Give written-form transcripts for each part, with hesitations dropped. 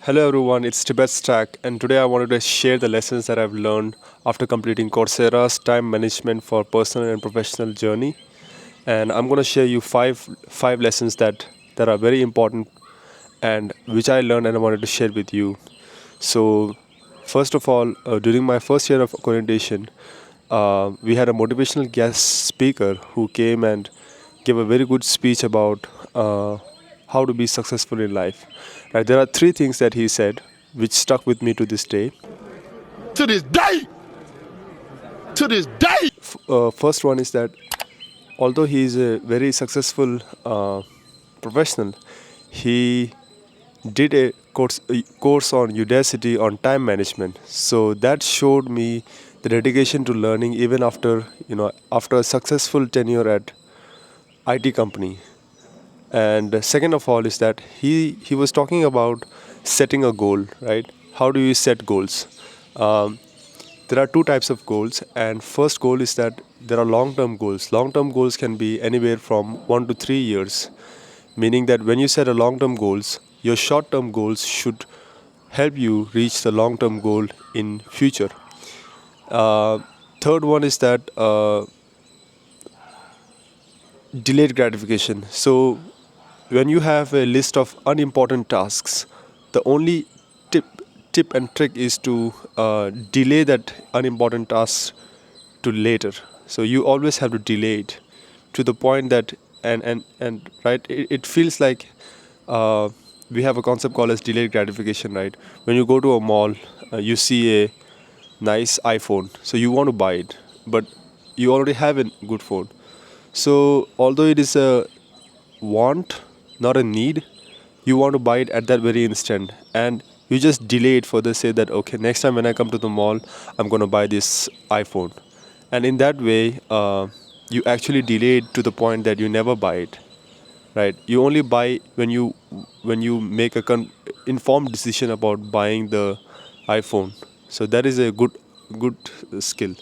Hello everyone, it's Tibet Stack, and today I wanted to share the lessons that I've learned after completing Coursera's time management for personal and professional journey. And I'm going to share you five lessons that are very important and which I learned and I wanted to share with you. So, first of all, during my first year of orientation, we had a motivational guest speaker who came and gave a very good speech about how to be successful in life. Right, there are three things that he said which stuck with me to this day. To this day, to this day. First one is that although he is a very successful professional, he did a course on Udacity on time management. So that showed me the dedication to learning even after a successful tenure at IT company. And second of all is that he was talking about setting a goal, right? How do you set goals? Um, there are two types of goals, and first goal is that there are long-term goals. Long-term goals can be anywhere from 1 to 3 years, meaning that when you set a long-term goals, your short-term goals should help you reach the long-term goal in future. uh, Third one is that delayed gratification. So when you have a list of unimportant tasks, the only tip tip and trick is to delay that unimportant task to later. So you always have to delay it to the point that and right, it feels like uh, we have a concept called as delayed gratification, right? When you go to a mall, you see a nice iPhone, so you want to buy it, but you already have a good phone. So although it is a want, not a need, you want to buy it at that very instant, and you just delay it further. Say that okay, next time when I come to the mall, I'm gonna buy this iPhone, and in that way, you actually delay it to the point that you never buy it. Right? You only buy when you make a informed decision about buying the iPhone. So that is a good skill.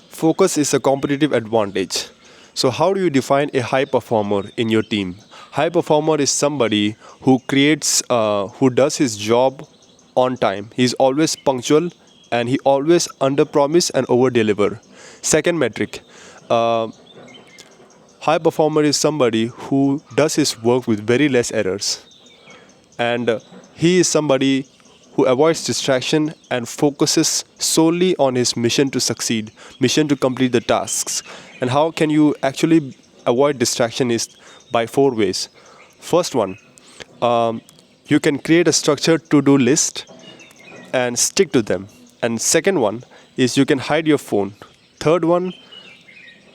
Focus is a competitive advantage. So, how do you define a high performer in your team? High performer is somebody who does his job on time. He's always punctual and he always under promise and over deliver. Second metric, uh, high performer is somebody who does his work with very less errors, and he is somebody who avoids distraction and focuses solely on his mission to succeed, mission to complete the tasks. And how can you actually avoid distraction is by four ways. First one, you can create a structured to-do list and stick to them. And second one is you can hide your phone. Third one,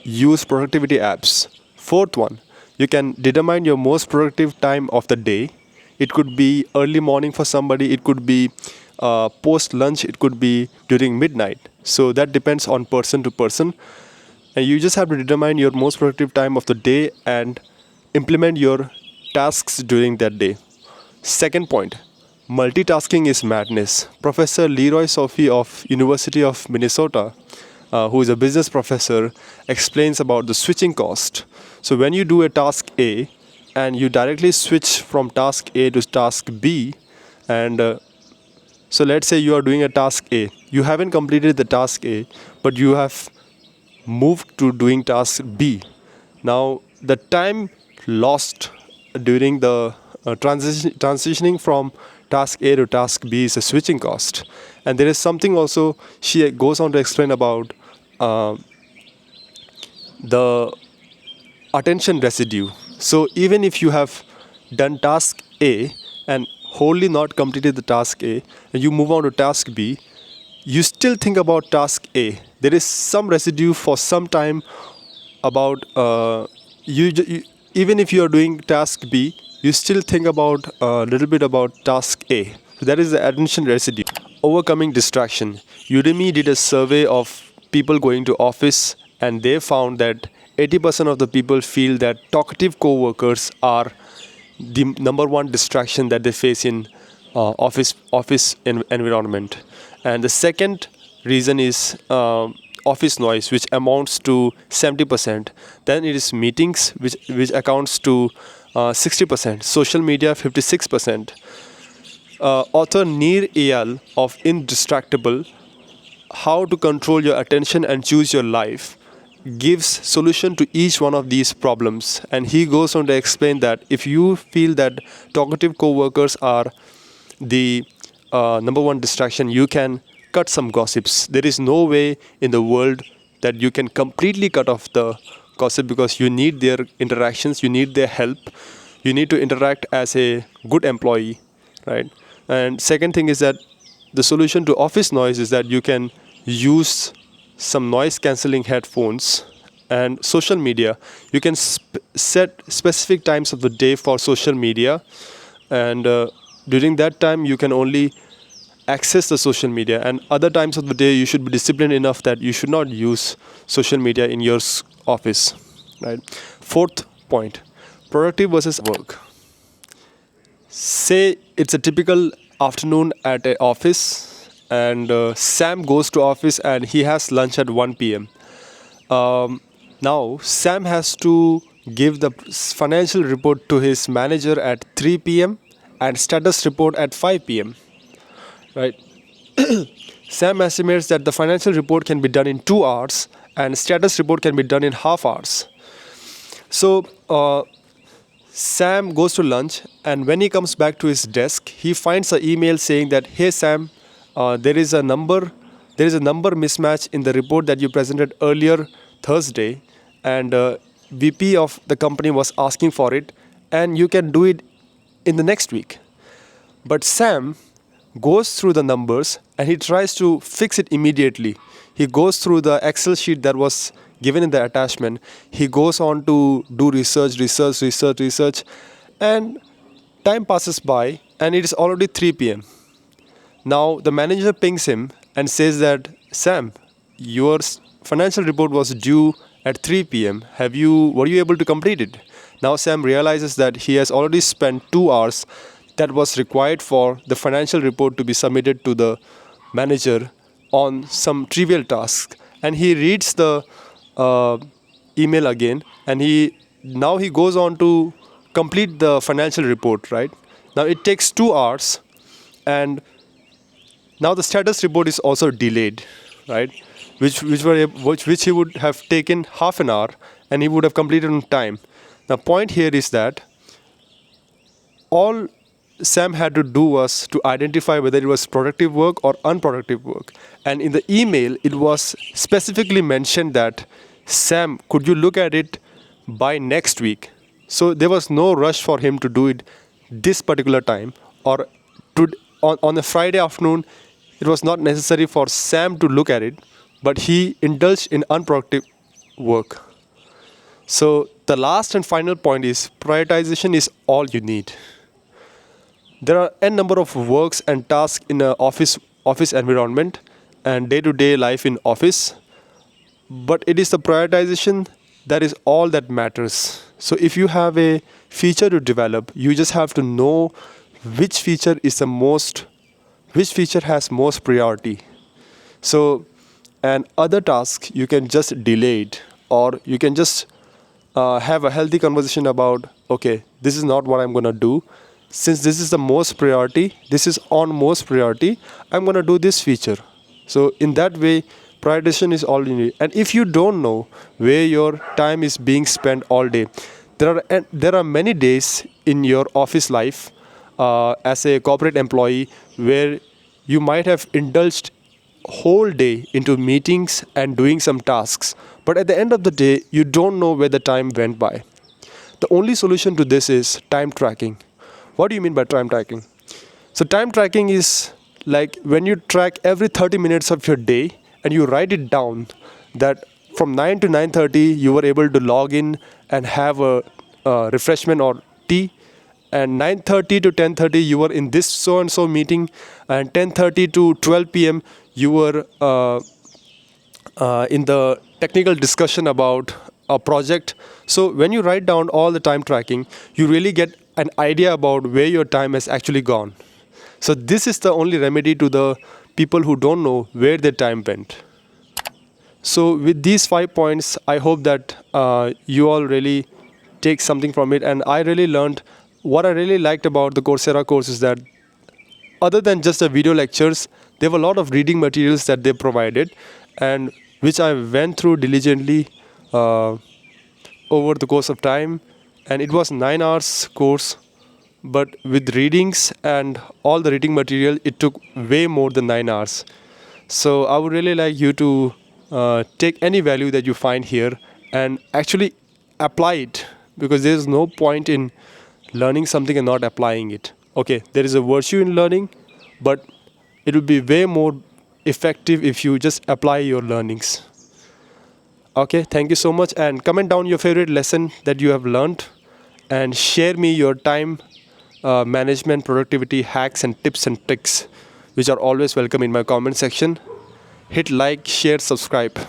use productivity apps. Fourth one, you can determine your most productive time of the day. It could be early morning for somebody, it could be post lunch, it could be during midnight. So that depends on person to person. And you just have to determine your most productive time of the day and implement your tasks during that day. Second point, multitasking is madness. Professor Leroy Sophie of University of Minnesota, who is a business professor, explains about the switching cost. So when you do a task A and you directly switch from task A to task B, and so let's say you are doing a task A, you haven't completed the task A, but you have moved to doing task B. Now, the time lost during the transitioning from task A to task B is a switching cost. And there is something also she goes on to explain about uh, the attention residue. So, even if you have done task A and wholly not completed the task A, and you move on to task B, you still think about task A. There is some residue for some time about you, even if you are doing task B, you still think about a little bit about task A. So that is the attention residue. Overcoming distraction. Udemy did a survey of people going to office, and they found that 80% of the people feel that talkative coworkers are the number one distraction that they face in office environment. And the second reason is office noise, which amounts to 70%. Then it is meetings, which accounts to 60%. Social media, 56%. Author Nir Eyal of Indistractable, How to Control Your Attention and Choose Your Life, gives solution to each one of these problems. And he goes on to explain that if you feel that talkative co-workers are the number one distraction, you can cut some gossips. There is no way in the world that you can completely cut off the gossip, because you need their interactions, you need their help, you need to interact as a good employee, right? And second thing is that the solution to office noise is that you can use some noise cancelling headphones. And social media, you can set specific times of the day for social media, and during that time you can only access the social media, and other times of the day you should be disciplined enough that you should not use social media in your office, right? Fourth point, productive versus work. Say it's a typical afternoon at a office, and Sam goes to office and he has lunch at 1 p.m. Now Sam has to give the financial report to his manager at 3 p.m. and status report at 5 p.m. Right? Sam estimates that the financial report can be done in 2 hours and status report can be done in half hours. So Sam goes to lunch, and when he comes back to his desk, he finds an email saying that, "Hey Sam, there is a number mismatch in the report that you presented earlier Thursday, and VP of the company was asking for it, and you can do it in the next week." But Sam goes through the numbers and he tries to fix it immediately. He goes through the Excel sheet that was given in the attachment. He goes on to do research, and time passes by and it is already 3 p.m. Now the manager pings him and says that, "Sam, your financial report was due at 3 p.m. Were you able to complete it?" Now Sam realizes that he has already spent 2 hours that was required for the financial report to be submitted to the manager on some trivial task. And he reads the email again, and he goes on to complete the financial report, right? Now it takes 2 hours, and now the status report is also delayed, right? Which he would have taken half an hour and he would have completed on time. The point here is that all Sam had to do was to identify whether it was productive work or unproductive work. And in the email, it was specifically mentioned that, "Sam, could you look at it by next week?" So there was no rush for him to do it this particular time, or on a Friday afternoon. It was not necessary for Sam to look at it, but he indulged in unproductive work. So the last and final point is prioritization is all you need. There are n number of works and tasks in a office environment and day-to-day life in office, but it is the prioritization that is all that matters. So if you have a feature to develop, you just have to know which feature has most priority. So, and other tasks you can just delay it, or you can just have a healthy conversation about, okay, this is not what I'm gonna do. Since this is the most priority, this is on most priority, I'm gonna do this feature. So in that way, prioritization is all you need. And if you don't know where your time is being spent all day, there are many days in your office life as a corporate employee where you might have indulged whole day into meetings and doing some tasks, but at the end of the day you don't know where the time went by. The only solution to this is time tracking. What do you mean by time tracking? So time tracking is like when you track every 30 minutes of your day and you write it down, that from 9 to 9:30 you were able to log in and have a refreshment or tea, and 9:30 to 10:30 you were in this so and so meeting, and 10:30 to 12 p.m. you were in the technical discussion about a project. So when you write down all the time tracking, you really get an idea about where your time has actually gone. So this is the only remedy to the people who don't know where their time went. So with these 5 points, I hope that you all really take something from it. And I really learned, what I really liked about the Coursera course is that other than just the video lectures, there were a lot of reading materials that they provided, and which I went through diligently uh, over the course of time. And it was 9 hours course, but with readings and all the reading material, it took way more than 9 hours. So I would really like you to take any value that you find here and actually apply it, because there is no point in learning something and not applying it. Okay, there is a virtue in learning, but it will be way more effective if you just apply your learnings. Okay, thank you so much, and comment down your favorite lesson that you have learned, and share me your time management productivity hacks and tips and tricks, which are always welcome in my comment section. Hit like, share, subscribe.